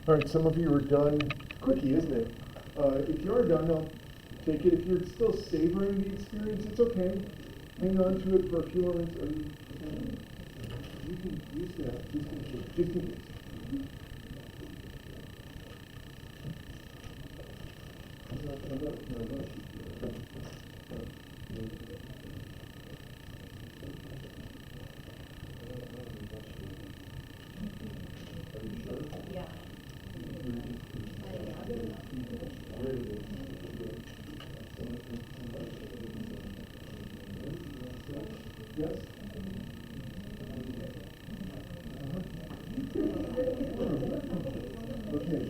All right, some of you are done. Quickie, isn't it? If you are done, I'll take it. If you're still savoring the experience, it's okay. Hang on to it for a few moments. You can use that just in case. Just in case. Yeah. Yes? Okay.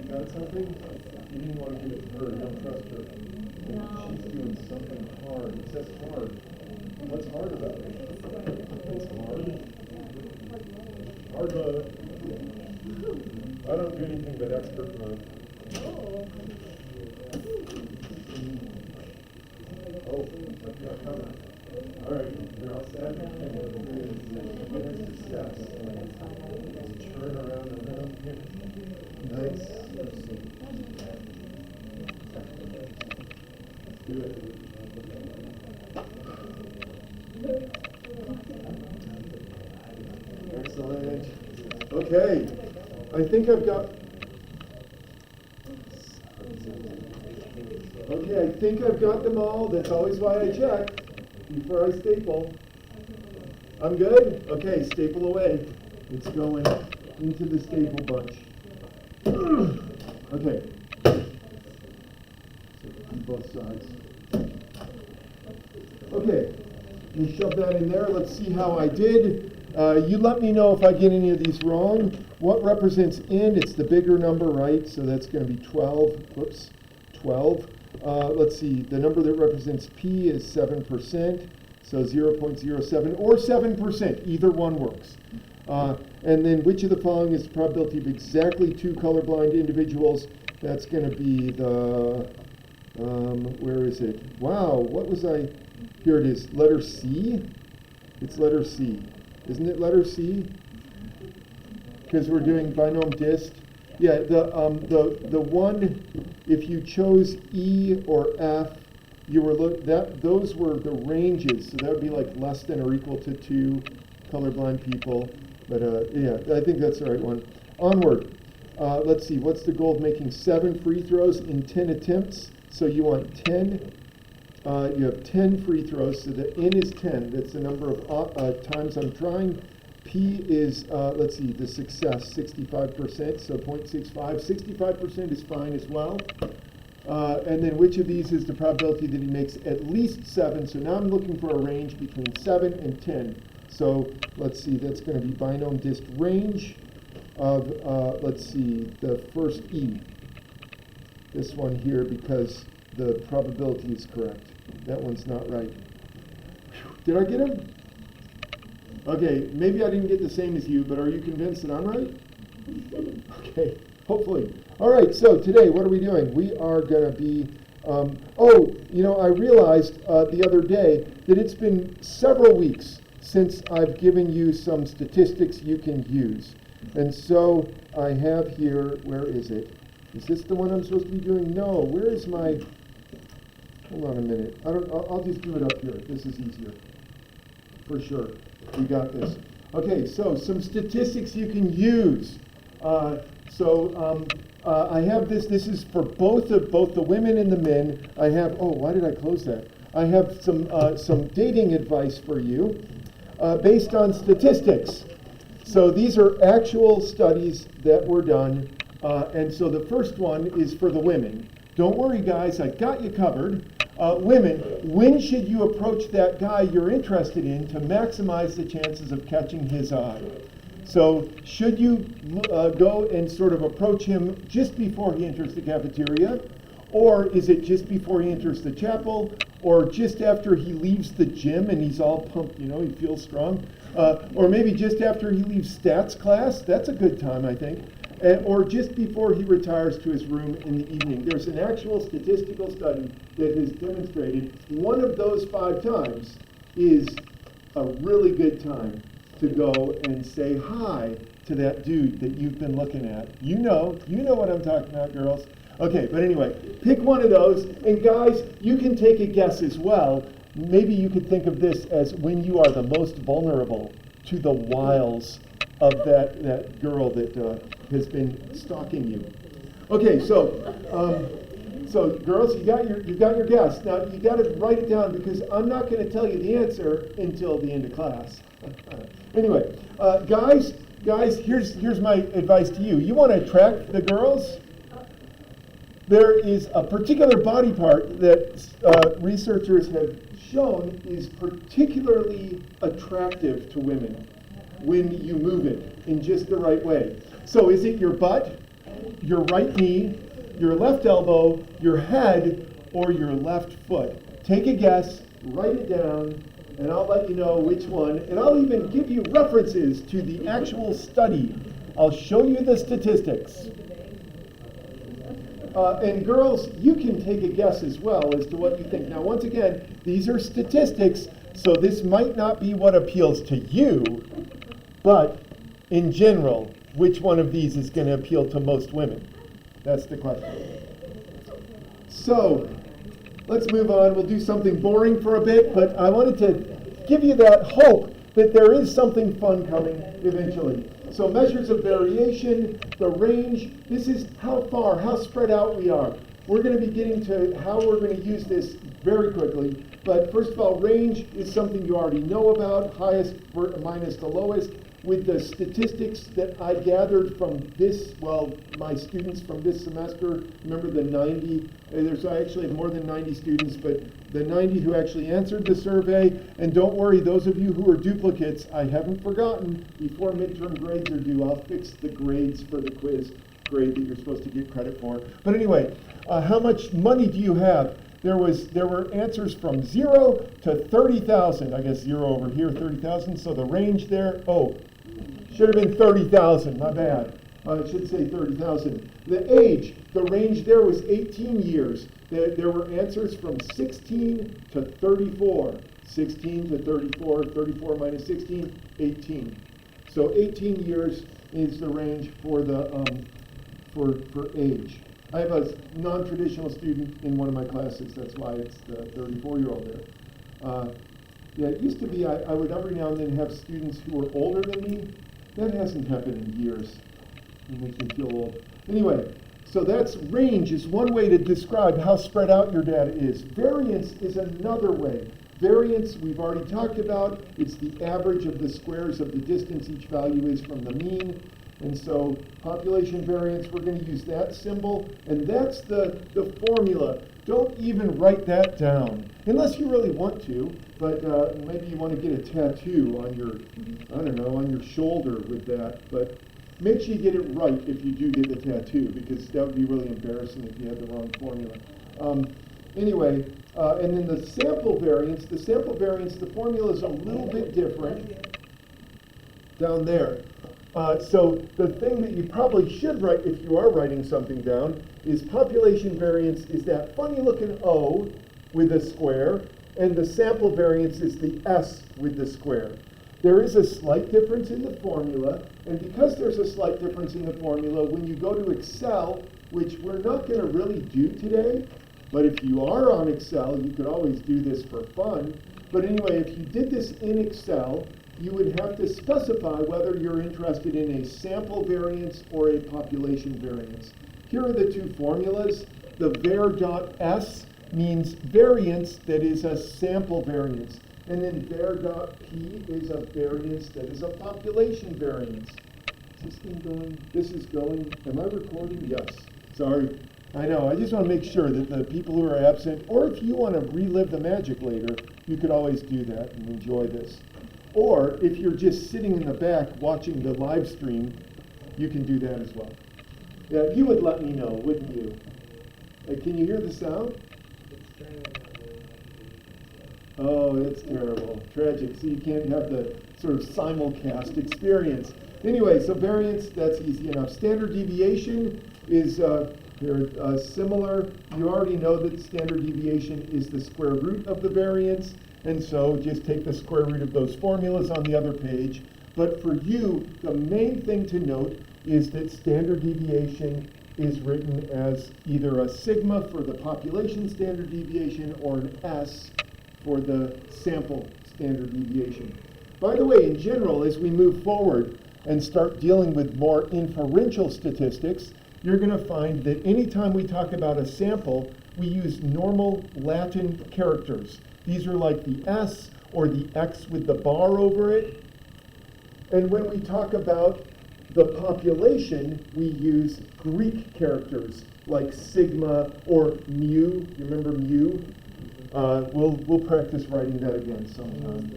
Got something? You didn't want to give it to her. Don't trust her. She's doing something hard. It says hard. What's hard about it? It's hard. Hard mode. I don't do anything but expert mode. Oh, that's not coming. All right, you're all set. Next steps. Turn around and around here. Nice. Do it. Excellent. Okay. I think I've got. Okay, I think I've got them all. That's always why I check before I staple. I'm good? Okay, staple away. It's going into the staple bunch. Okay. So both sides. Okay. Let me shove that in there. Let's see how I did. You let me know if I get any of these wrong. What represents N? It's the bigger number, right? So that's going to be 12. Whoops. 12. Let's see. The number that represents P is 7%. So 0.07 or 7%. Either one works. And then which of the following is the probability of exactly two colorblind individuals? That's going to be the, where is it? Wow, what was I? Here it is, letter C. It's letter C. Isn't it letter C? Because we're doing binom dist. Yeah, the one, if you chose E or F, you were those were the ranges. So that would be like less than or equal to 2 colorblind people. But yeah, I think that's the right one. Onward. Let's see, what's the goal of making 7 free throws in 10 attempts? So you want 10. You have 10 free throws, so the N is 10. That's the number of times I'm trying. P is, let's see, the success, 65%, so 0.65. 65% is fine as well. And then which of these is the probability that he makes at least 7? So now I'm looking for a range between 7 and 10. So let's see, that's going to be binom dist range of, let's see, the first E. This one here, because the probability is correct. That one's not right. Did I get him? Okay, maybe I didn't get the same as you, but are you convinced that I'm right? Okay, hopefully. All right, so today, what are we doing? We are going to be, I realized the other day that it's been several weeks since I've given you some statistics you can use. And so I have here, where is it? Is this the one I'm supposed to be doing? No, where is my, hold on a minute. I'll just do it up here. This is easier. For sure. We got this. Okay, so some statistics you can use. I have this. This is for both the women and the men. I have, oh, why did I close that? I have some dating advice for you based on statistics. So these are actual studies that were done. And so the first one is for the women. Don't worry, guys, I got you covered. Women, when should you approach that guy you're interested in to maximize the chances of catching his eye? So should you go and sort of approach him just before he enters the cafeteria? Or is it just before he enters the chapel? Or just after he leaves the gym and he's all pumped, you know, he feels strong? Or maybe just after he leaves stats class? That's a good time, I think. Or just before he retires to his room in the evening. There's an actual statistical study that has demonstrated one of those 5 times is a really good time to go and say hi to that dude that you've been looking at. You know what I'm talking about, girls. Okay, but anyway, pick one of those. And guys, you can take a guess as well. Maybe you could think of this as when you are the most vulnerable to the wiles of that girl that has been stalking you. Okay, so girls, you got your guess. Now you got to write it down because I'm not going to tell you the answer until the end of class. Anyway, guys, here's my advice to you. You want to attract the girls? There is a particular body part that researchers have shown is particularly attractive to women when you move it in just the right way. So is it your butt, your right knee, your left elbow, your head, or your left foot? Take a guess, write it down, and I'll let you know which one. And I'll even give you references to the actual study. I'll show you the statistics. And girls, you can take a guess as well as to what you think. Now, once again, these are statistics, so this might not be what appeals to you, but in general, which one of these is going to appeal to most women? That's the question. So, let's move on. We'll do something boring for a bit, but I wanted to give you that hope that there is something fun coming eventually. So measures of variation, the range, this is how spread out we are. We're going to be getting to how we're going to use this very quickly. But first of all, range is something you already know about, highest minus the lowest. With the statistics that I gathered from this, my students from this semester, remember the 90, I actually have more than 90 students, but the 90 who actually answered the survey, and don't worry, those of you who are duplicates, I haven't forgotten, before midterm grades are due, I'll fix the grades for the quiz grade that you're supposed to get credit for. But anyway, how much money do you have? There were answers from 0 to 30,000. I guess 0 over here, 30,000. So the range there, should have been 30,000. My bad. It should say 30,000. The age, the range there was 18 years. There were answers from 16 to 34. 16 to 34. 34 minus 16, 18. So 18 years is the range for the for age. I have a non-traditional student in one of my classes. That's why it's the 34-year-old there. It used to be I would every now and then have students who were older than me. That hasn't happened in years. It makes me feel old. Anyway, so that's range is one way to describe how spread out your data is. Variance is another way. Variance, we've already talked about. It's the average of the squares of the distance each value is from the mean. And so population variance, we're going to use that symbol. And that's the formula. Don't even write that down, unless you really want to. But maybe you want to get a tattoo on your, on your shoulder with that. But make sure you get it right if you do get the tattoo, because that would be really embarrassing if you had the wrong formula. Anyway, and then the sample variance, the formula is a little bit different down there. So the thing that you probably should write if you are writing something down is population variance is that funny looking O with a square, and the sample variance is the S with the square. There is a slight difference in the formula, and because there's a slight difference in the formula, when you go to Excel, which we're not going to really do today, but if you are on Excel, you could always do this for fun. But anyway, if you did this in Excel, you would have to specify whether you're interested in a sample variance or a population variance. Here are the two formulas. The var.s means variance that is a sample variance. And then var.p is a variance that is a population variance. Is this thing going? This is going. Am I recording? Yes. Sorry. I know. I just want to make sure that the people who are absent, or if you want to relive the magic later, you could always do that and enjoy this. Or if you're just sitting in the back watching the live stream, you can do that as well. Yeah, you would let me know, wouldn't you? Can you hear the sound? Oh, that's terrible. Tragic. So you can't have the sort of simulcast experience. Anyway, so variance, that's easy enough. Standard deviation is they're similar. You already know that standard deviation is the square root of the variance. And so just take the square root of those formulas on the other page. But for you, the main thing to note is that standard deviation is written as either a sigma for the population standard deviation or an S for the sample standard deviation. By the way, in general, as we move forward and start dealing with more inferential statistics, you're going to find that anytime we talk about a sample, we use normal Latin characters. These are like the S or the X with the bar over it. And when we talk about the population, we use Greek characters like sigma or mu. You remember mu? We'll practice writing that again sometime.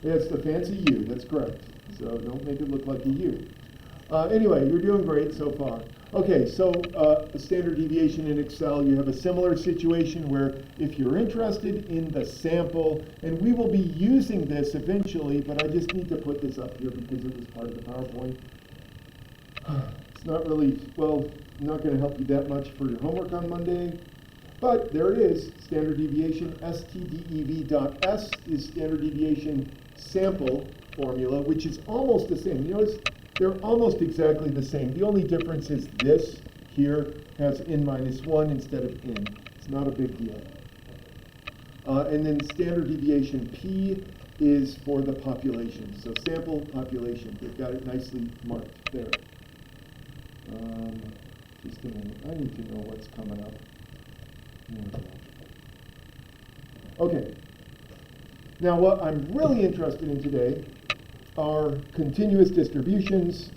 Yeah, it's the fancy U, that's correct. So don't make it look like a U. Anyway, you're doing great so far. Okay, so a standard deviation in Excel, you have a similar situation where if you're interested in the sample, and we will be using this eventually, but I just need to put this up here because it was part of the PowerPoint. It's not really, well, not going to help you that much for your homework on Monday, but there it is, standard deviation, STDEV.S is standard deviation sample formula, which is almost the same. You notice they're almost exactly the same. The only difference is this here has n-1 instead of n. It's not a big deal. And then standard deviation P is for the population. So sample population, they've got it nicely marked there. Just a minute, I need to know what's coming up. Okay, now what I'm really interested in today are continuous distributions,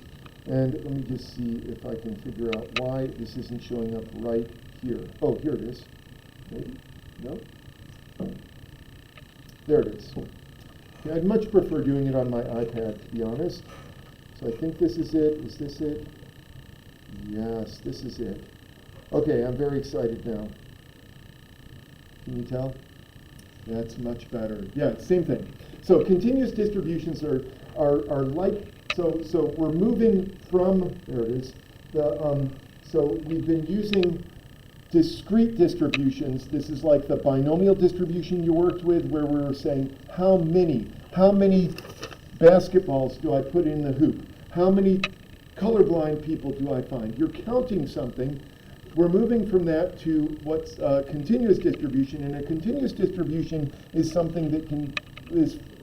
and let me just see if I can figure out why this isn't showing up right here. Oh, here it is. Maybe? No? There it is. Yeah, I'd much prefer doing it on my iPad, to be honest. So I think this is it. Is this it? Yes, this is it. Okay, I'm very excited now. Can you tell? That's much better. Yeah, same thing. So continuous distributions are like, so we're moving from, there it is, so we've been using discrete distributions. This is like the binomial distribution you worked with where we were saying how many basketballs do I put in the hoop? How many colorblind people do I find? You're counting something. We're moving from that to what's a continuous distribution, and a continuous distribution is something that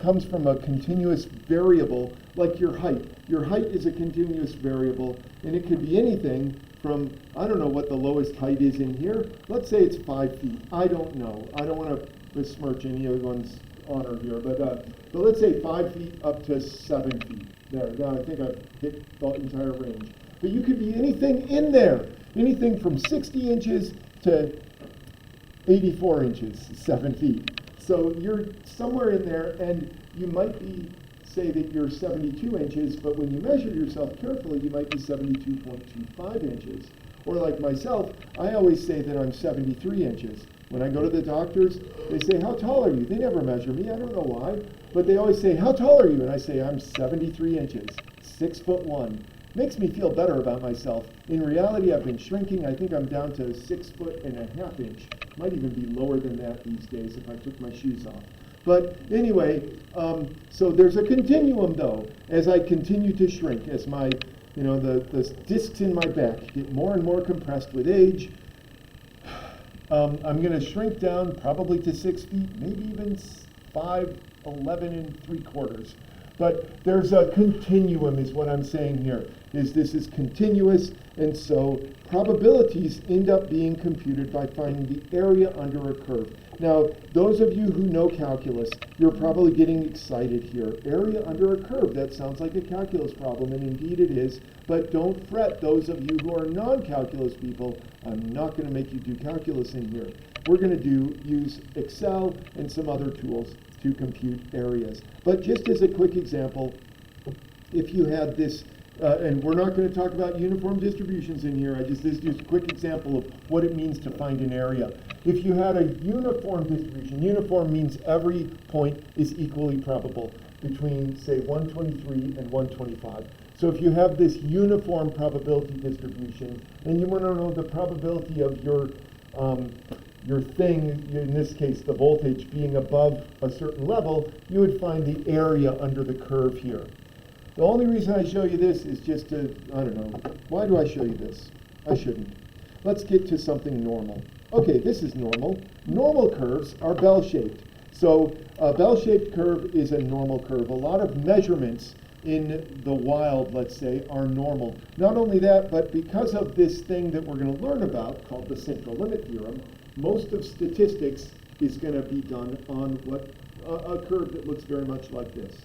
comes from a continuous variable, like your height. Your height is a continuous variable, and it could be anything from, I don't know what the lowest height is in here. Let's say it's 5 feet. I don't know. I don't want to besmirch anyone's honor here, but let's say 5 feet up to 7 feet. There, now I think I've hit the entire range. But you could be anything in there. Anything from 60 inches to 84 inches, 7 feet. So you're somewhere in there, and you might be, say that you're 72 inches, but when you measure yourself carefully, you might be 72.25 inches. Or like myself, I always say that I'm 73 inches. When I go to the doctors, they say, how tall are you? They never measure me, I don't know why. But they always say, how tall are you? And I say, I'm 73 inches, 6'1". Makes me feel better about myself. In reality, I've been shrinking. I think I'm down to 6'1.5". Might even be lower than that these days if I took my shoes off. But anyway, so there's a continuum though, as I continue to shrink, as my, the discs in my back get more and more compressed with age. I'm going to shrink down probably to 6 feet, maybe even 5'11 3/4. But there's a continuum is what I'm saying here, is this is continuous, and so probabilities end up being computed by finding the area under a curve. Now, those of you who know calculus, you're probably getting excited here. Area under a curve, that sounds like a calculus problem, and indeed it is, but don't fret, those of you who are non-calculus people. I'm not going to make you do calculus in here. We're going to use Excel and some other tools to compute areas. But just as a quick example, if you had this, and we're not going to talk about uniform distributions in here, this is just a quick example of what it means to find an area. If you had a uniform distribution, uniform means every point is equally probable between, say, 123 and 125. So if you have this uniform probability distribution, and you want to know the probability of your thing, in this case the voltage, being above a certain level, you would find the area under the curve here. The only reason I show you this is just to, I don't know, why do I show you this? I shouldn't. Let's get to something normal. Okay, this is normal. Normal curves are bell-shaped. So a bell-shaped curve is a normal curve. A lot of measurements in the wild, let's say, are normal. Not only that, but because of this thing that we're going to learn about called the central limit theorem, most of statistics is going to be done on a curve that looks very much like this.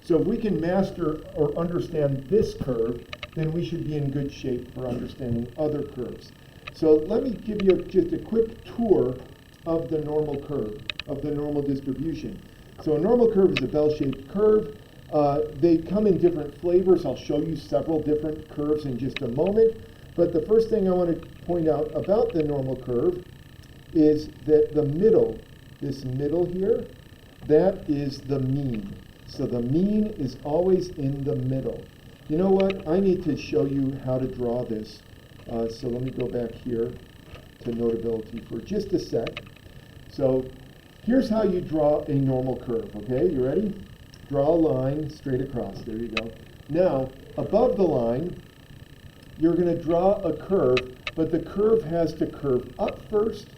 So if we can master or understand this curve, then we should be in good shape for understanding other curves. So let me give you just a quick tour of the normal curve, of the normal distribution. So a normal curve is a bell-shaped curve. They come in different flavors. I'll show you several different curves in just a moment. But the first thing I want to point out about the normal curve is that the middle, this middle here, that is the mean. So the mean is always in the middle. You know what? I need to show you how to draw this. So let me go back here to Notability for just a sec. So here's how you draw a normal curve, okay? You ready? Draw a line straight across. There you go. Now, above the line, you're going to draw a curve, but the curve has to curve up first,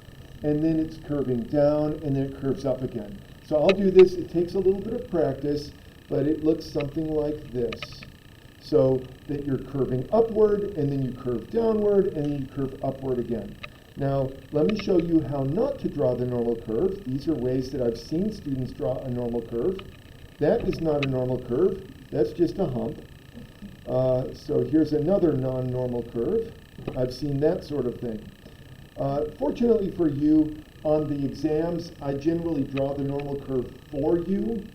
and then it's curving down, and then it curves up again. So I'll do this. It takes a little bit of practice, but it looks something like this. So that you're curving upward, and then you curve downward, and then you curve upward again. Now, let me show you how not to draw the normal curve. These are ways that I've seen students draw a normal curve. That is not a normal curve. That's just a hump. So here's another non-normal curve. I've seen that sort of thing. Fortunately for you, on the exams, I generally draw the normal curve for you,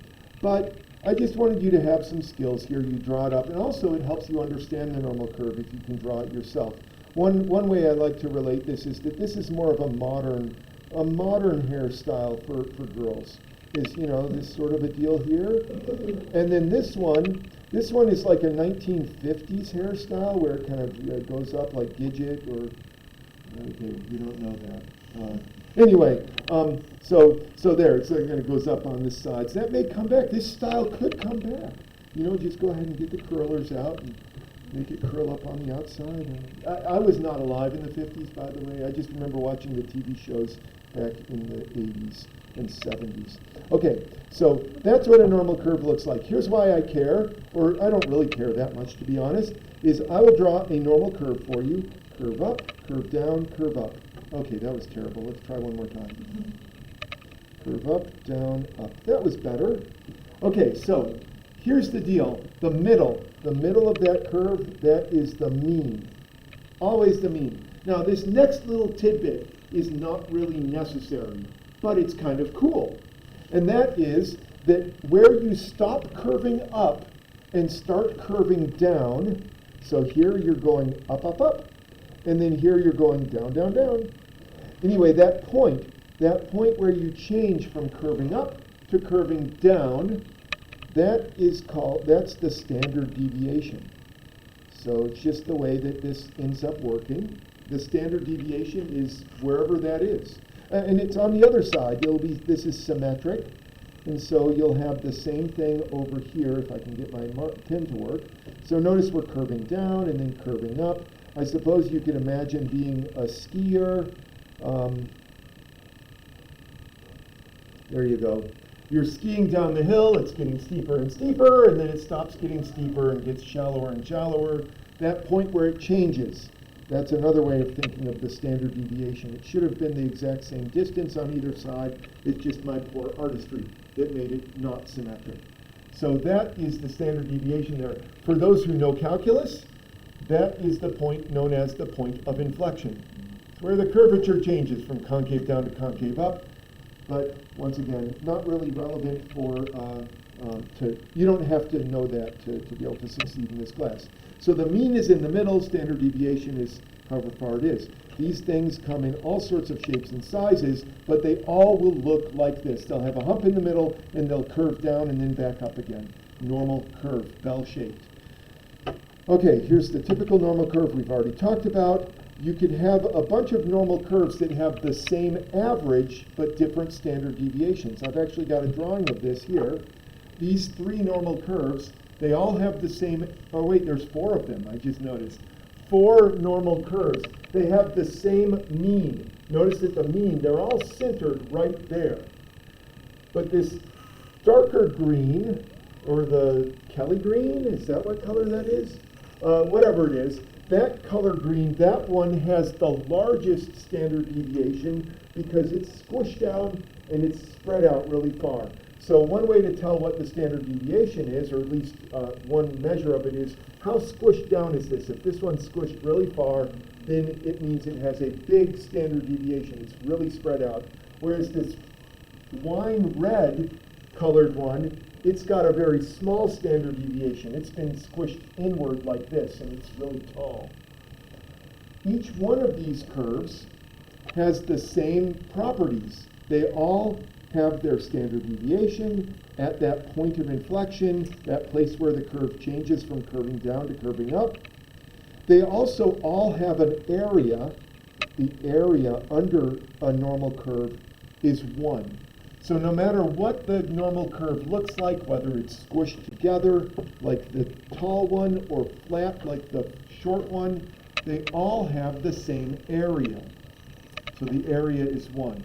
but I just wanted you to have some skills here. You draw it up, and also it helps you understand the normal curve if you can draw it yourself. One way I like to relate this is that this is more of a modern hairstyle for girls. Is, this sort of a deal here. And then this one is like a 1950s hairstyle where it kind of goes up like Gidget or, okay, you don't know that. Anyway, so there, it kind of goes up on this side. So that may come back. This style could come back. Just go ahead and get the curlers out and make it curl up on the outside. I was not alive in the 50s, by the way. I just remember watching the TV shows back in the 80s and 70s. Okay, so that's what a normal curve looks like. Here's why I care, or I don't really care that much, to be honest, is I will draw a normal curve for you. Curve up, curve down, curve up. Okay, that was terrible. Let's try one more time. Curve up, down, up. That was better. Okay, so here's the deal. The middle of that curve, that is the mean. Always the mean. Now, this next little tidbit is not really necessary, but it's kind of cool. And that is that where you stop curving up and start curving down, so here you're going up, up, up, and then here you're going down, down, down. Anyway, that point where you change from curving up to curving down, that's the standard deviation. So it's just the way that this ends up working. The standard deviation is wherever that is. And it's on the other side. This is symmetric. And so you'll have the same thing over here, if I can get my pen to work. So notice we're curving down and then curving up. I suppose you could imagine being a skier. There you go. You're skiing down the hill, it's getting steeper and steeper, and then it stops getting steeper and gets shallower and shallower. That point where it changes, that's another way of thinking of the standard deviation. It should have been the exact same distance on either side. It's just my poor artistry that made it not symmetric. So that is the standard deviation there. For those who know calculus, that is the point known as the point of inflection. It's where the curvature changes from concave down to concave up. But once again, not really relevant for, you don't have to know that to be able to succeed in this class. So the mean is in the middle, standard deviation is however far it is. These things come in all sorts of shapes and sizes, but they all will look like this. They'll have a hump in the middle, and they'll curve down and then back up again. Normal curve, bell-shaped. Okay, here's the typical normal curve we've already talked about. You could have a bunch of normal curves that have the same average, but different standard deviations. I've actually got a drawing of this here. These three normal curves, they all have the same, oh wait, there's four of them, I just noticed. Four normal curves. They have the same mean. Notice that the mean, they're all centered right there. But this darker green, or the Kelly green, is that what color that is? Whatever it is, that color green, that one has the largest standard deviation because it's squished down and it's spread out really far. So one way to tell what the standard deviation is, or at least one measure of it, is how squished down is this? If this one's squished really far, then it means it has a big standard deviation. It's really spread out. Whereas this wine red colored one, it's got a very small standard deviation. It's been squished inward like this, and it's really tall. Each one of these curves has the same properties. They all have their standard deviation at that point of inflection, that place where the curve changes from curving down to curving up. They also all have an area. The area under a normal curve is 1. So no matter what the normal curve looks like, whether it's squished together like the tall one or flat like the short one, they all have the same area. So the area is 1.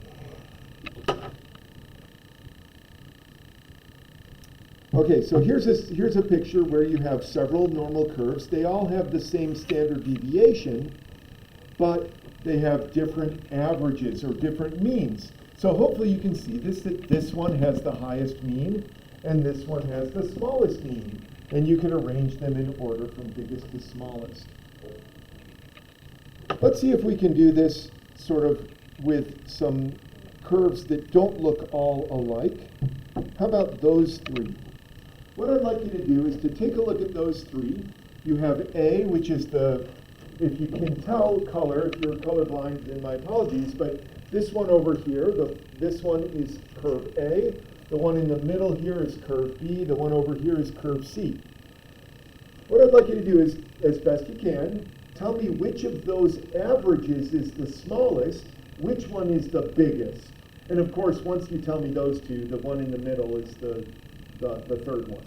Okay, so here's a picture where you have several normal curves. They all have the same standard deviation, but they have different averages or different means. So hopefully you can see this, that this one has the highest mean, and this one has the smallest mean. And you can arrange them in order from biggest to smallest. Let's see if we can do this sort of with some curves that don't look all alike. How about those three? What I'd like you to do is to take a look at those three. You have A, which is the, if you can tell color, if you're colorblind, then my apologies, but this one over here, this one is curve A. The one in the middle here is curve B. The one over here is curve C. What I'd like you to do is, as best you can, tell me which of those averages is the smallest, which one is the biggest. And of course, once you tell me those two, the one in the middle is the third one.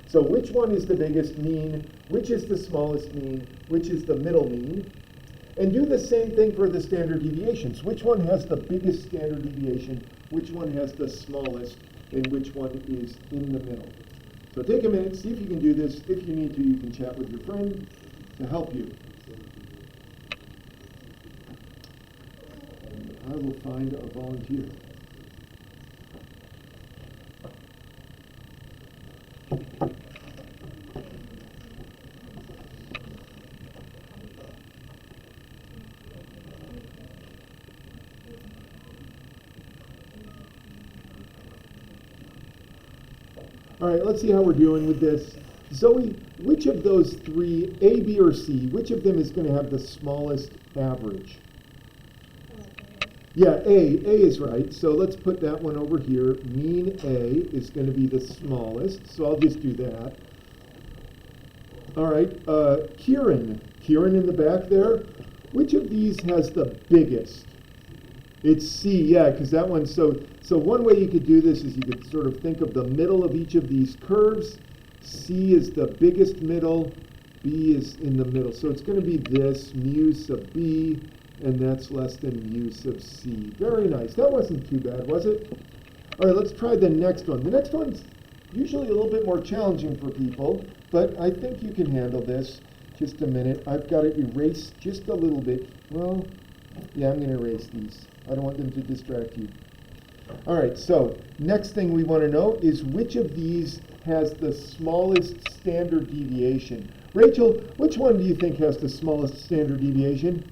So which one is the biggest mean, which is the smallest mean, which is the middle mean, and do the same thing for the standard deviations. Which one has the biggest standard deviation, which one has the smallest, and which one is in the middle. So take a minute, see if you can do this. If you need to, you can chat with your friend to help you. And I will find a volunteer. All right, let's see how we're doing with this. Zoe, which of those three, A, B, or C, which of them is going to have the smallest average? Yeah, A is right. So let's put that one over here. Mean A is going to be the smallest. So I'll just do that. All right, Kieran in the back there. Which of these has the biggest? It's C, yeah, because that one, so one way you could do this is you could sort of think of the middle of each of these curves. C is the biggest middle, B is in the middle. So it's going to be this, mu sub B, and that's less than mu sub C. Very nice. That wasn't too bad, was it? All right, let's try the next one. The next one's usually a little bit more challenging for people, but I think you can handle this. Just a minute. I've got to erase just a little bit. Well, yeah, I'm going to erase these. I don't want them to distract you. All right, so next thing we want to know is which of these has the smallest standard deviation. Rachel, which one do you think has the smallest standard deviation?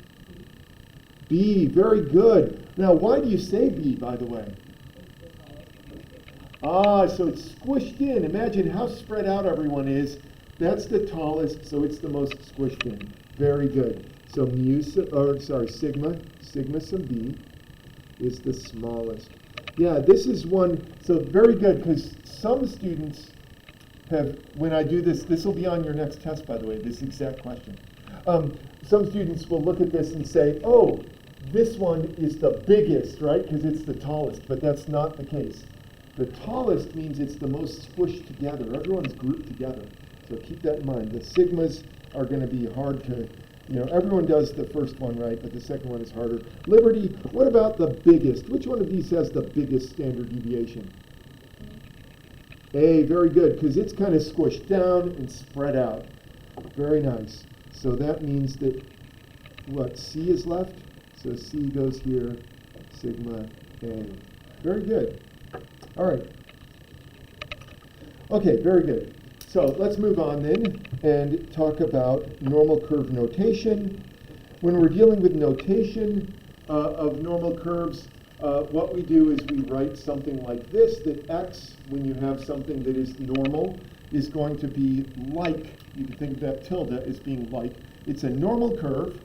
B, very good. Now, why do you say B, by the way? Ah, so it's squished in. Imagine how spread out everyone is. That's the tallest, so it's the most squished in. Very good. So sigma sub B is the smallest. Yeah, this is one, so very good, because some students have, when I do this, this will be on your next test, by the way, this exact question. Some students will look at this and say, oh, this one is the biggest, right, because it's the tallest, but that's not the case. The tallest means it's the most squished together. Everyone's grouped together. So keep that in mind. The sigmas are going to be hard to, everyone does the first one right, but the second one is harder. Liberty, what about the biggest? Which one of these has the biggest standard deviation? A, very good, because it's kind of squished down and spread out. Very nice. So that means that, what, C is left? So C goes here, sigma A. Very good. All right. Okay, very good. So let's move on then and talk about normal curve notation. When we're dealing with notation of normal curves, what we do is we write something like this, that x, when you have something that is normal, is going to be like, you can think of that tilde as being like. It's a normal curve,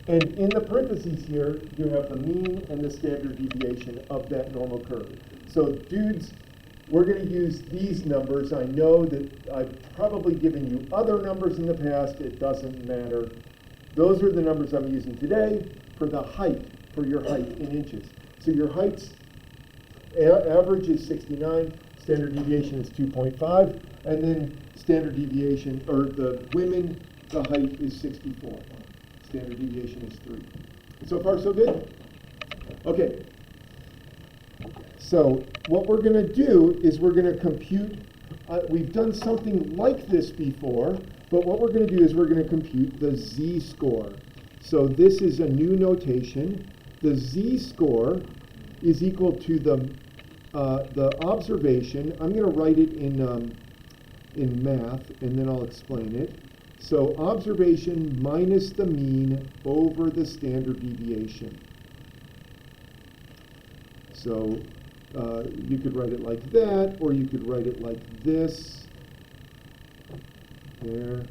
and in the parentheses here, you have the mean and the standard deviation of that normal curve. So dudes, we're going to use these numbers. I know that I've probably given you other numbers in the past. It doesn't matter. Those are the numbers I'm using today for the height, for your height in inches. So your height's average is 69, standard deviation is 2.5, and then standard deviation, or the women, the height is 64. Standard deviation is 3. So far, so good? Okay. So what we're going to do is we're going to compute, we've done something like this before, but what we're going to do is we're going to compute the z-score. So this is a new notation. The z-score is equal to the observation. I'm going to write it in math, and then I'll explain it. So observation minus the mean over the standard deviation. So you could write it like that, or you could write it like this. There.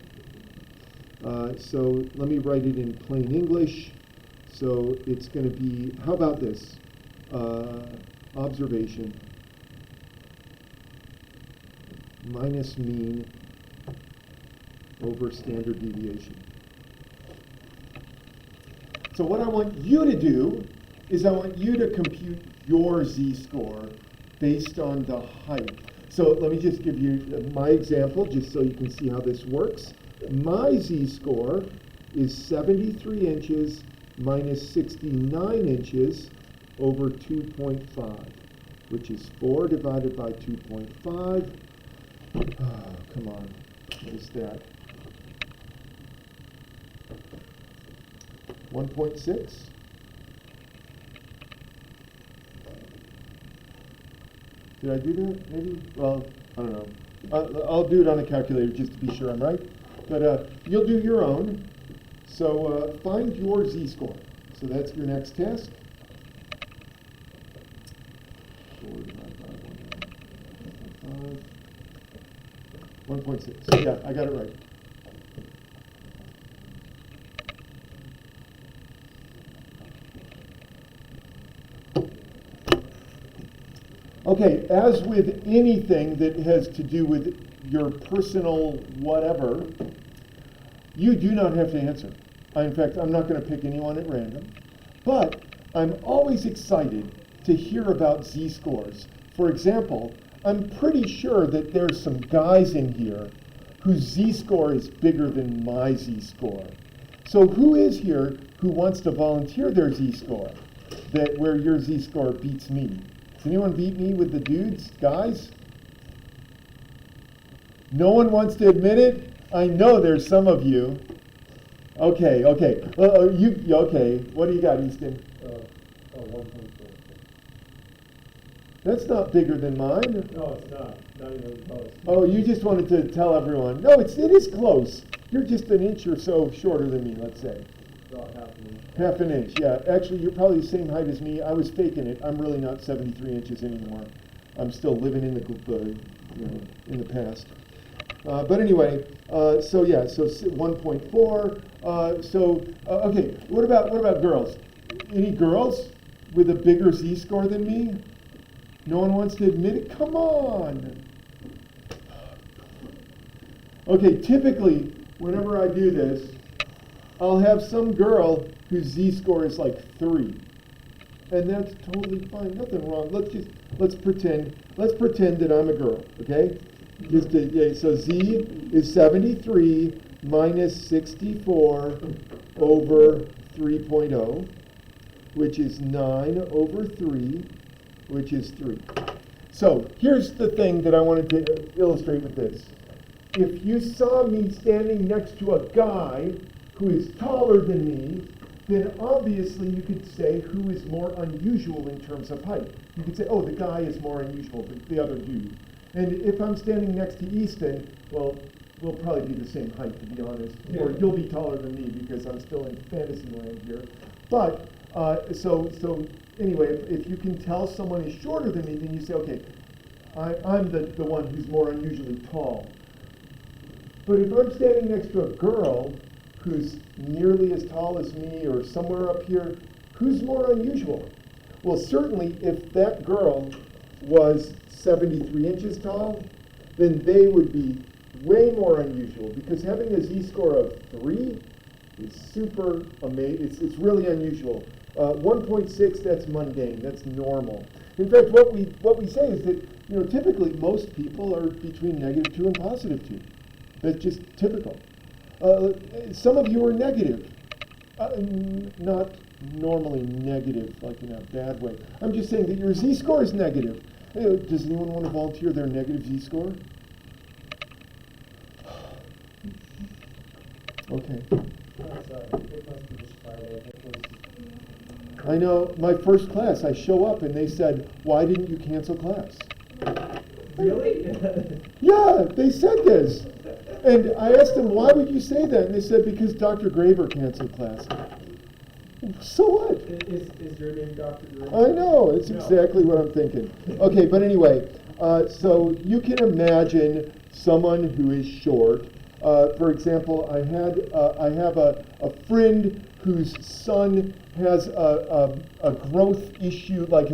So let me write it in plain English. So it's going to be, how about this? Observation minus mean over standard deviation. So what I want you to do is I want you to compute your z-score based on the height. So let me just give you my example, just so you can see how this works. My z-score is 73 inches minus 69 inches over 2.5, which is 4 divided by 2.5. Oh, come on, what is that? 1.6? Did I do that, maybe? Well, I don't know. I'll do it on a calculator just to be sure I'm right. But you'll do your own. So find your z-score. So that's your next task. 4 divided by 1.5. 1.6. Yeah, I got it right. Okay, as with anything that has to do with your personal whatever, you do not have to answer. In fact, I'm not going to pick anyone at random. But I'm always excited to hear about z-scores. For example, I'm pretty sure that there's some guys in here whose z-score is bigger than my z-score. So who is here who wants to volunteer their z-score, that where your z-score beats me? Does anyone beat me with the dudes, guys? No one wants to admit it? I know there's some of you. Okay. Well, okay. What do you got, Easton? 1.4. That's not bigger than mine. No, it's not. Not even close. Oh, you just wanted to tell everyone. No, it is close. You're just an inch or so shorter than me, let's say. About half an inch. Half an inch, yeah. Actually, you're probably the same height as me. I was faking it. I'm really not 73 inches anymore. I'm still living in in the past. But anyway, so 1.4. Okay. What about girls? Any girls with a bigger z-score than me? No one wants to admit it? Come on. Okay, typically, whenever I do this, I'll have some girl whose z-score is like 3. And that's totally fine, nothing wrong. Let's pretend that I'm a girl, okay? So z is 73 minus 64 over 3.0, which is 9 over 3, which is 3. So here's the thing that I wanted to illustrate with this. If you saw me standing next to a guy who is taller than me, then obviously you could say who is more unusual in terms of height. You could say, oh, the guy is more unusual than the other dude. And if I'm standing next to Easton, well, we'll probably be the same height, to be honest. Yeah. Or you'll be taller than me because I'm still in fantasy land here. But, so anyway, if you can tell someone is shorter than me, then you say, okay, I'm the one who's more unusually tall. But if I'm standing next to a girl who's nearly as tall as me or somewhere up here, who's more unusual? Well, certainly if that girl was 73 inches tall, then they would be way more unusual because having a z-score of 3 is super amazing. It's really unusual. 1.6, that's mundane, that's normal. In fact, what we say is that typically most people are between -2 and +2. That's just typical. Some of you are negative. Not normally negative, like in a bad way. I'm just saying that your z-score is negative. Does anyone want to volunteer their negative z-score? Okay. It must be this Friday. I know, my first class, I show up and they said, why didn't you cancel class? Really? Yeah, they said this. And I asked them, why would you say that? And they said, because Dr. Graber canceled class. So what? Is your name Dr. Graber? I know, it's exactly what I'm thinking. Okay, but anyway, so you can imagine someone who is short. For example, I have a friend whose son has a growth issue, like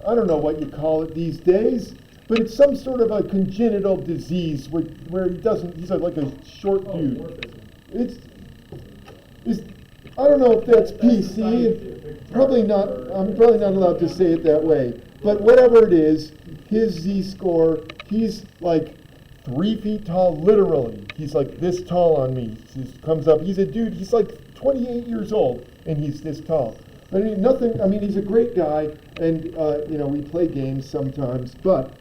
I don't know what you call it these days, but it's some sort of a congenital disease where he's like a short dude. I don't know if that's PC. Probably not. I'm probably not allowed to say it that way. But whatever it is, his z-score, he's like 3 feet tall, literally. He's like this tall on me. He comes up. He's a dude. He's like 28 years old, and he's this tall. But he's a great guy, and we play games sometimes. But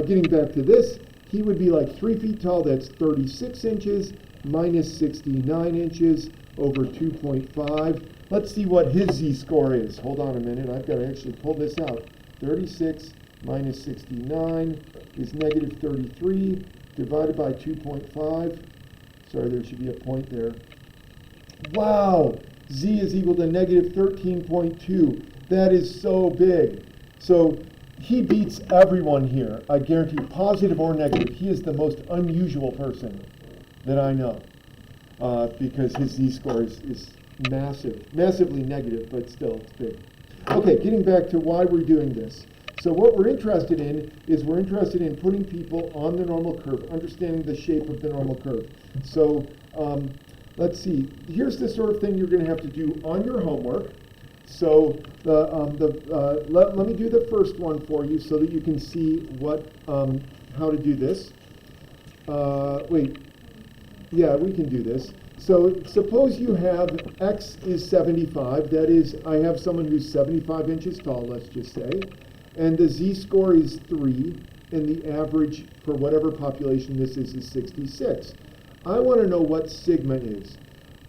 getting back to this, he would be like 3 feet tall. That's 36 inches minus 69 inches over 2.5. Let's see what his z-score is. Hold on a minute. I've got to actually pull this out. 36 minus 69 is negative 33 divided by 2.5. Sorry, there should be a point there. Wow! Z is equal to negative 13.2. That is so big. So he beats everyone here. I guarantee, positive or negative. He is the most unusual person that I know because his z-score is massive. Massively negative, but still it's big. Okay, getting back to why we're doing this. So what we're interested in is we're interested in putting people on the normal curve, understanding the shape of the normal curve. So let's see. Here's the sort of thing you're going to have to do on your homework. So let me do the first one for you so that you can see what how to do this. Wait, yeah, we can do this. So suppose you have x is 75. That is, I have someone who's 75 inches tall, let's just say, and the z-score is 3, and the average for whatever population this is 66. I want to know what sigma is.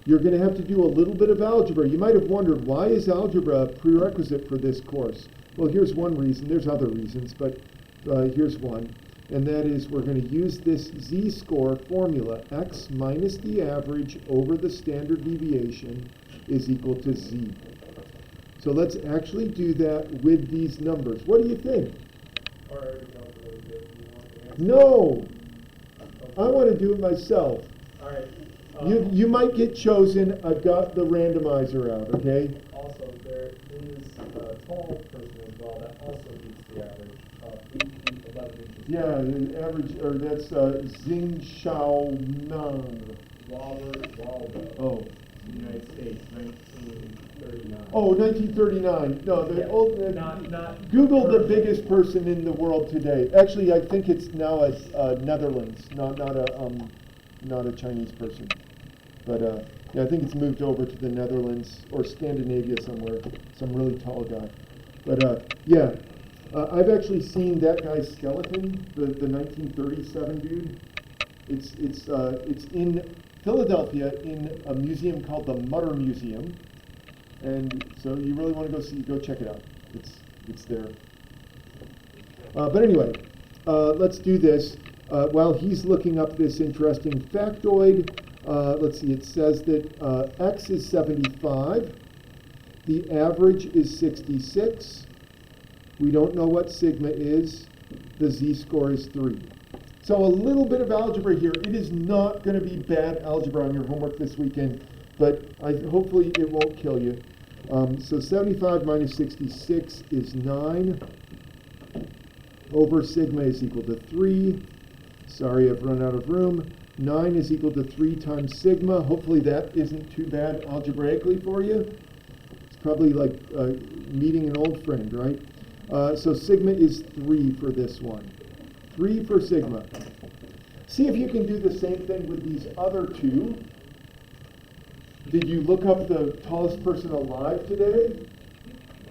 You're going to have to do a little bit of algebra. You might have wondered, why is algebra a prerequisite for this course? Well, here's one reason. There's other reasons, but here's one. And that is we're going to use this z-score formula. X minus the average over the standard deviation is equal to z. So let's actually do that with these numbers. What do you think? Or I already calculated it. You want the answer? No! I want to do it myself. All right. You might get chosen. I've got the randomizer out, okay? Also, there is a tall person as well that also beats the average of 8 feet 11 inches. Yeah, the average, or that's Xing Shao Nang. Robert Waldo. Oh. United States, 1939. Oh, 1939. No, the Yeah, old. not Google the person. biggest person in the world today. Actually, I think it's now a Netherlands, not a Chinese person. But yeah, I think it's moved over to the Netherlands or Scandinavia somewhere. Some really tall guy. But yeah, I've actually seen that guy's skeleton, the 1937 dude. It's in Philadelphia in a museum called the Mutter Museum, and so you really want to go check it out. It's there. But anyway, let's do this. While he's looking up this interesting factoid, let's see. It says that x is 75. The average is 66. We don't know what sigma is. The z-score is 3. So a little bit of algebra here. It is not going to be bad algebra on your homework this weekend, but hopefully it won't kill you. So 75 minus 66 is 9. Over sigma is equal to 3. Sorry, I've run out of room. 9 is equal to 3 times sigma. Hopefully that isn't too bad algebraically for you. It's probably like meeting an old friend, right? So sigma is 3 for this one. 3 for sigma. See if you can do the same thing with these other two. Did you look up the tallest person alive today?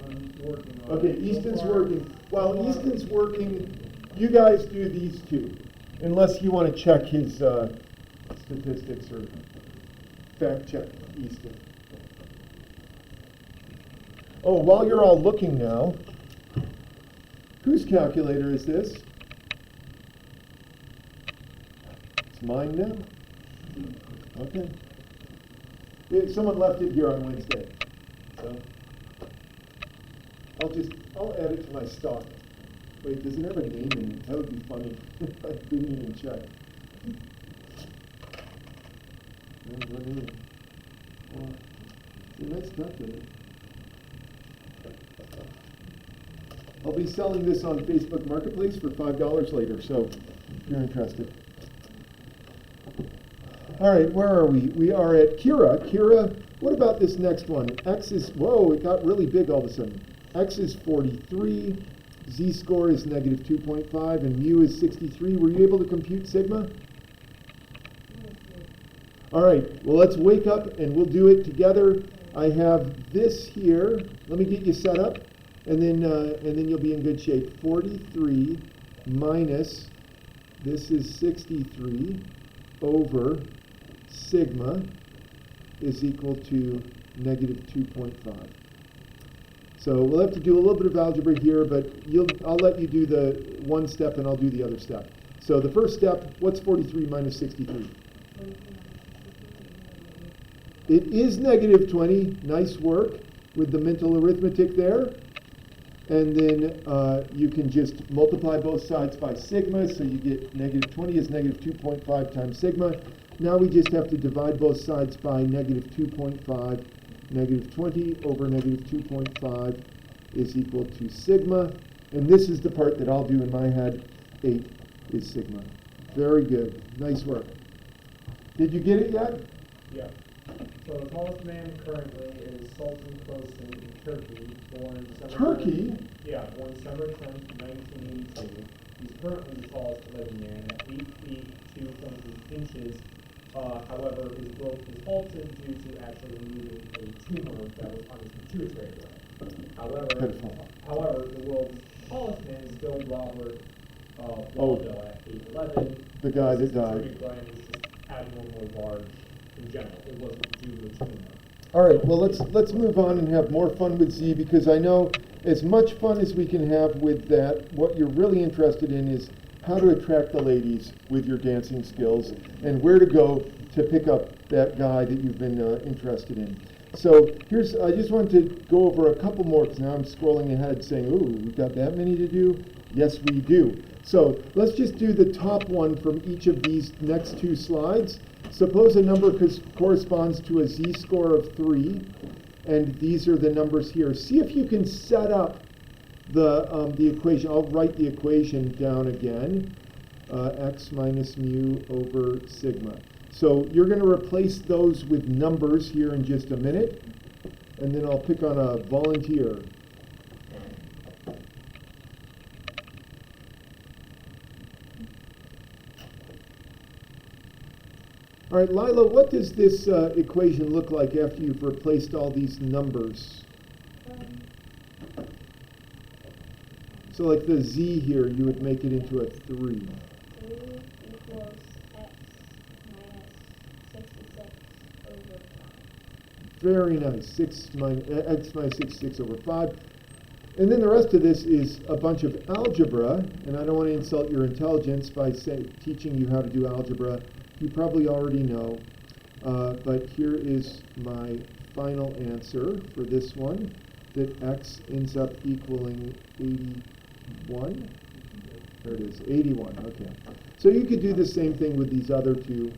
I'm working on Okay, it. Easton's So far- working. While Easton's working, you guys do these two. Unless you want to check his statistics or fact check Easton. Oh, while you're all looking now, whose calculator is this? It's mine now. Okay. Someone left it here on Wednesday. So I'll add it to my stock. Wait, does it have a name in it? That would be funny if I didn't even check. Well, it's a nice calculator. I'll be selling this on Facebook Marketplace for $5 later, so if you're interested. All right, where are we? We are at Kira. Kira, what about this next one? X is, whoa, it got really big all of a sudden. X is 43, z-score is negative 2.5, and mu is 63. Were you able to compute sigma? All right, well, let's wake up and we'll do it together. I have this here. Let me get you set up, and then you'll be in good shape. 43 minus, this is 63, over sigma is equal to negative 2.5. So we'll have to do a little bit of algebra here, but I'll let you do the one step and I'll do the other step. So the first step, what's 43 minus 63? It is negative 20. Nice work with the mental arithmetic there. And then you can just multiply both sides by sigma, so you get negative 20 is negative 2.5 times sigma. Now we just have to divide both sides by negative 2.5. Negative 20 over negative 2.5 is equal to sigma. And this is the part that I'll do in my head. 8 is sigma. Very good. Nice work. Did you get it yet? Yeah. So the tallest man currently is Sultan Kosin in Turkey, born December. Turkey? 10th, yeah, born December 10th, 1982. He's currently the tallest living man at 8 feet 2.8 inches. However, his growth was halted due to actually removing a tumor that was on his pituitary gland. However, the world's tallest man is still Robert Waldo at 8'11". The guy that His died. pituitary gland was just abnormally large in general. It wasn't due to a tumor. All right, well, let's move on and have more fun with Z, because I know as much fun as we can have with that, what you're really interested in is how to attract the ladies with your dancing skills and where to go to pick up that guy that you've been interested in. So I just wanted to go over a couple more, because now I'm scrolling ahead saying, ooh, we've got that many to do? Yes, we do. So let's just do the top one from each of these next two slides. Suppose a number corresponds to a z-score of 3, and these are the numbers here. See if you can set up the equation. I'll write the equation down again, x minus mu over sigma. So you're going to replace those with numbers here in just a minute, and then I'll pick on a volunteer. All right, Lila, what does this equation look like after you've replaced all these numbers? So like the z here, you would make it into a 3. 3 equals x minus 66 over 5. Very nice. X minus 66 over 5. And then the rest of this is a bunch of algebra, and I don't want to insult your intelligence by teaching you how to do algebra. You probably already know, but here is my final answer for this one, that x ends up equaling 81. There it is, 81, okay. So you could do the same thing with these other two.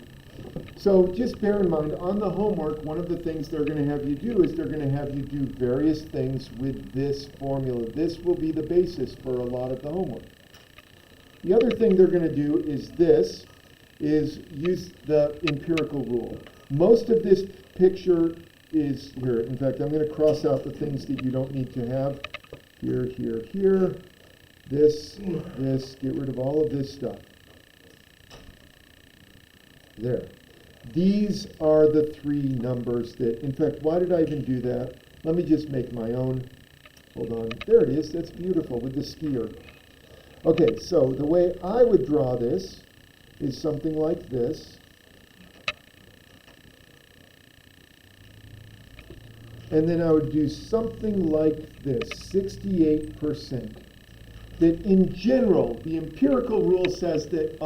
So just bear in mind, on the homework, one of the things they're going to have you do is they're going to have you do various things with this formula. This will be the basis for a lot of the homework. The other thing they're going to do is use the empirical rule. Most of this picture is here. In fact, I'm going to cross out the things that you don't need to have. Here, here, here. This, get rid of all of this stuff. There. These are the 3 numbers that, in fact, why did I even do that? Let me just make my own. Hold on. There it is. That's beautiful with the skier. Okay, so the way I would draw this is something like this. And then I would do something like this, 68%. That in general, the empirical rule says that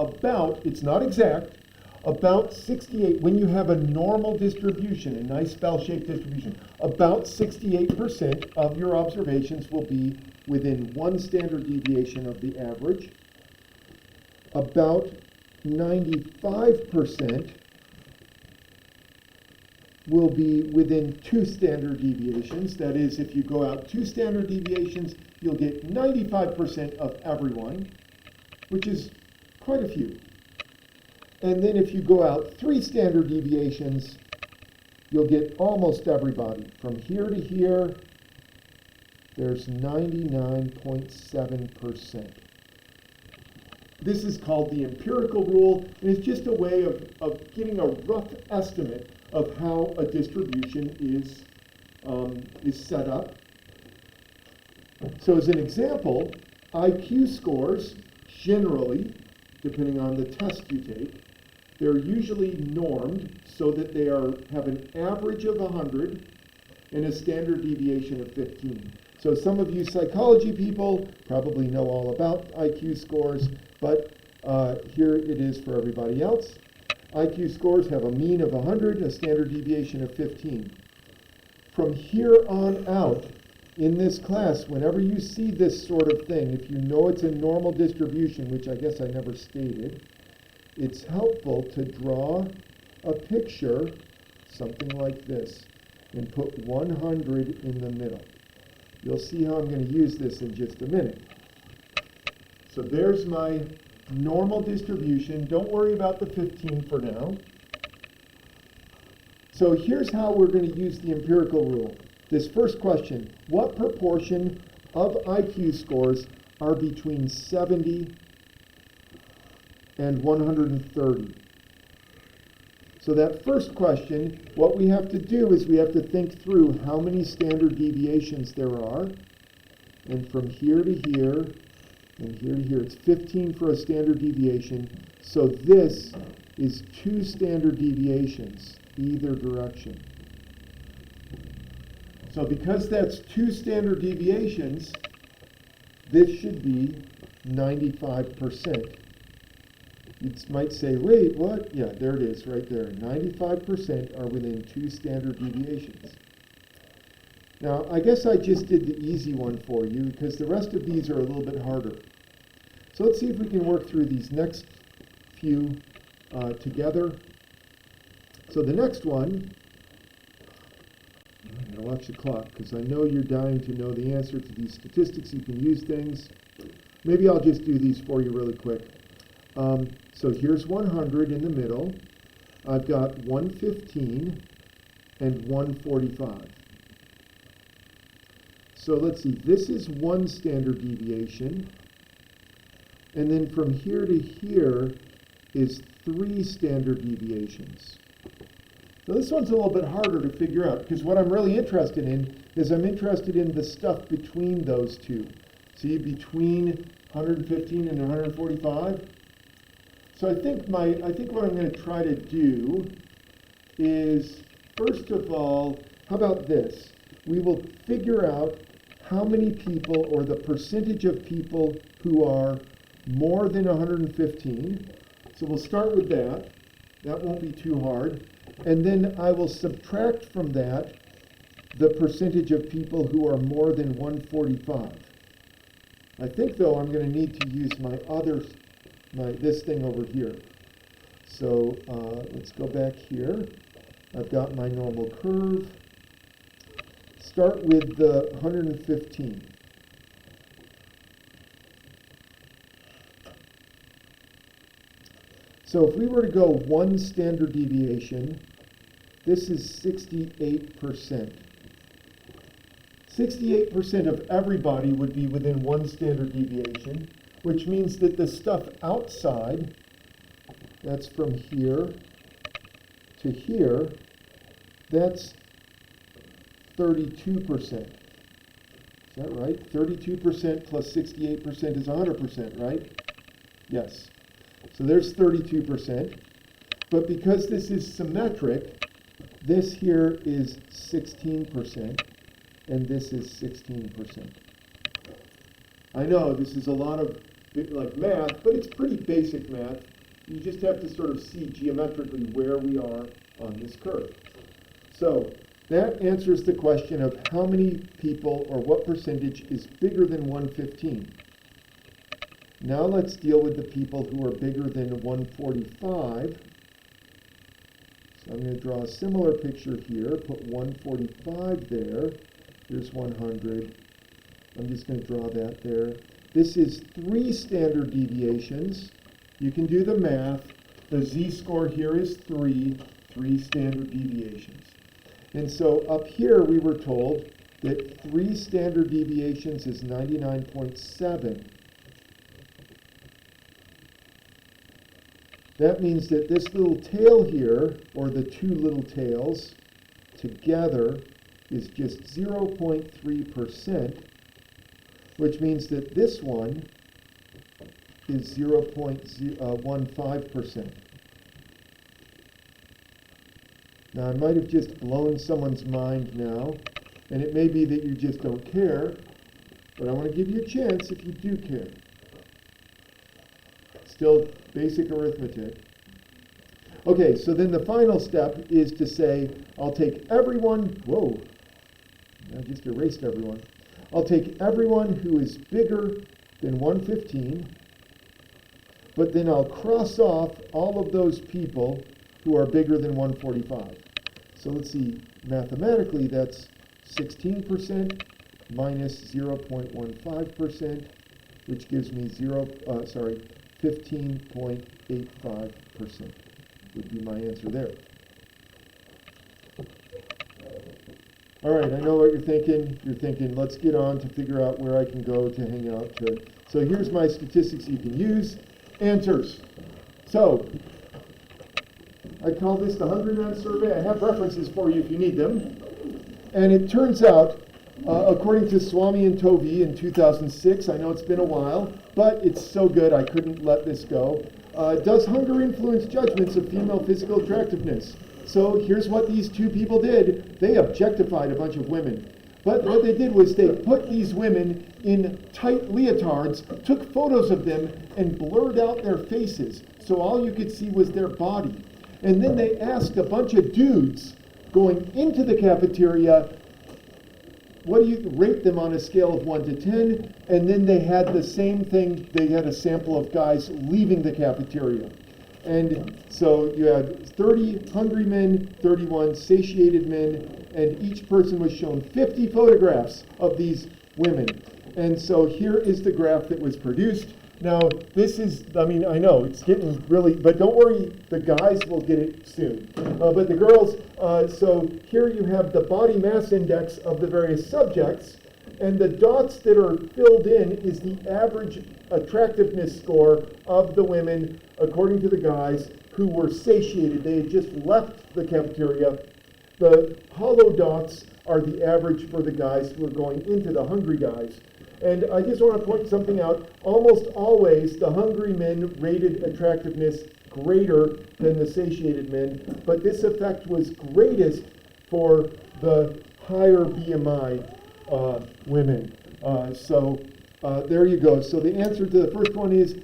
it's not exact, about 68, when you have a normal distribution, a nice bell-shaped distribution, about 68% of your observations will be within 1 standard deviation of the average. About 95% will be within 2 standard deviations. That is, if you go out 2 standard deviations, you'll get 95% of everyone, which is quite a few. And then if you go out 3 standard deviations, you'll get almost everybody. From here to here, there's 99.7%. This is called the empirical rule, and it's just a way of getting a rough estimate of how a distribution is set up. So as an example, IQ scores, generally, depending on the test you take, they're usually normed so that they have an average of 100 and a standard deviation of 15. So some of you psychology people probably know all about IQ scores, but here it is for everybody else. IQ scores have a mean of 100, a standard deviation of 15. From here on out, in this class, whenever you see this sort of thing, if you know it's a normal distribution, which I guess I never stated, it's helpful to draw a picture, something like this, and put 100 in the middle. You'll see how I'm going to use this in just a minute. So there's my normal distribution. Don't worry about the 15 for now. So here's how we're going to use the empirical rule. This first question, what proportion of IQ scores are between 70 and 130? So that first question, what we have to do is we have to think through how many standard deviations there are. And from here to here, and here to here, it's 15 for a standard deviation. So this is 2 standard deviations, either direction. So because that's 2 standard deviations, this should be 95%. You might say, wait, what? Yeah, there it is, right there. 95% are within 2 standard deviations. Now, I guess I just did the easy one for you because the rest of these are a little bit harder. So let's see if we can work through these next few together. So the next one, I'm going to watch the clock because I know you're dying to know the answer to these statistics. You can use things. Maybe I'll just do these for you really quick. So here's 100 in the middle. I've got 115 and 145. So let's see, this is 1 standard deviation. And then from here to here is 3 standard deviations. So this one's a little bit harder to figure out because what I'm really interested in is I'm interested in the stuff between those two. See, between 115 and 145. So I think what I'm going to try to do is, first of all, how about this? We will figure out how many people, or the percentage of people who are more than 115. So we'll start with that. That won't be too hard. And then I will subtract from that the percentage of people who are more than 145. I think, though, I'm going to need to use this thing over here. So let's go back here. I've got my normal curve. Start with the 115. So if we were to go 1 standard deviation, this is 68%. 68% of everybody would be within 1 standard deviation, which means that the stuff outside, that's from here to here, that's 32%. Is that right? 32% plus 68% is 100%, right? Yes. So there's 32%. But because this is symmetric, this here is 16%, and this is 16%. I know this is a lot of like math, but it's pretty basic math. You just have to sort of see geometrically where we are on this curve. So that answers the question of how many people or what percentage is bigger than 115. Now let's deal with the people who are bigger than 145. So I'm going to draw a similar picture here, put 145 there. Here's 100. I'm just going to draw that there. This is 3 standard deviations. You can do the math. The z-score here is 3 standard deviations. And so up here we were told that 3 standard deviations is 99.7. That means that this little tail here, or the 2 little tails together, is just 0.3%, which means that this one is 0.15%. Now, I might have just blown someone's mind now, and it may be that you just don't care, but I want to give you a chance if you do care. Still basic arithmetic. Okay, so then the final step is to say, I'll take everyone, whoa, I just erased everyone. I'll take everyone who is bigger than 115, but then I'll cross off all of those people who are bigger than 145. So let's see, mathematically that's 16% minus 0.15%, which gives me 15.85% would be my answer there. All right, I know what you're thinking. You're thinking, let's get on to figure out where I can go to hang out. So here's my statistics you can use. Answers. So, I call this the Hungry Man Survey. I have references for you if you need them. And it turns out, according to Swami and Tovi in 2006, I know it's been a while, but it's so good I couldn't let this go. Does hunger influence judgments of female physical attractiveness? So here's what these two people did. They objectified a bunch of women. But what they did was they put these women in tight leotards, took photos of them, and blurred out their faces. So all you could see was their body. And then they asked a bunch of dudes going into the cafeteria, what do you rate them on a scale of 1 to 10? And then they had the same thing. They had a sample of guys leaving the cafeteria. And so you had 30 hungry men, 31 satiated men, and each person was shown 50 photographs of these women. And so here is the graph that was produced. Now, this is, I know it's getting really, but don't worry, the guys will get it soon. But the girls, so here you have the body mass index of the various subjects, and the dots that are filled in is the average attractiveness score of the women, according to the guys, who were satiated. They had just left the cafeteria. The hollow dots are the average for the guys who are going into the hungry guys. And I just want to point something out. Almost always, the hungry men rated attractiveness greater than the satiated men, but this effect was greatest for the higher BMI women. So there you go. So the answer to the first one is,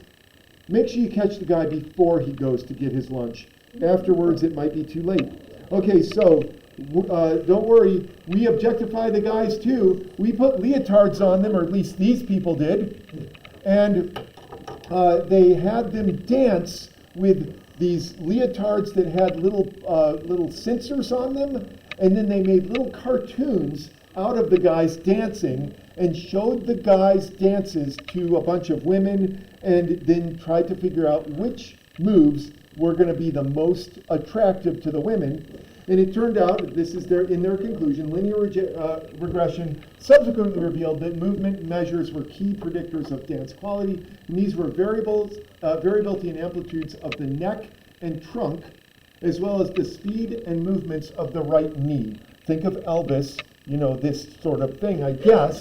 make sure you catch the guy before he goes to get his lunch. Afterwards, it might be too late. Okay, so don't worry, we objectify the guys too. We put leotards on them, or at least these people did, and they had them dance with these leotards that had little sensors on them, and then they made little cartoons out of the guys dancing and showed the guys' dances to a bunch of women, and then tried to figure out which moves were going to be the most attractive to the women. And it turned out, this is in their conclusion, linear regression subsequently revealed that movement measures were key predictors of dance quality, and these were variability and amplitudes of the neck and trunk, as well as the speed and movements of the right knee. Think of Elvis, this sort of thing, I guess.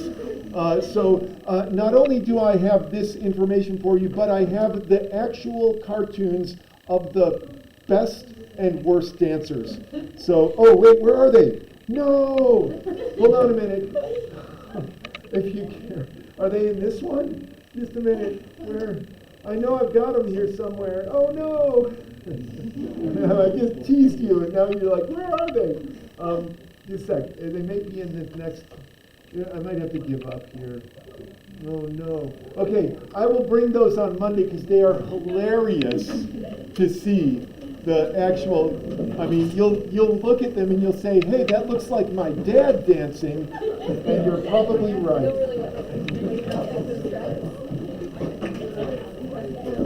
So not only do I have this information for you, but I have the actual cartoons of the best and worst dancers. So, oh wait, where are they? No! Hold on a minute. If you care. Are they in this one? Just a minute. Where? I know I've got them here somewhere. Oh no! I just teased you and now you're like, where are they? Just a sec. They may be in the next. I might have to give up here. Oh no. Okay, I will bring those on Monday because they are hilarious to see. The actual, you'll look at them and you'll say, hey, that looks like my dad dancing, and you're probably right.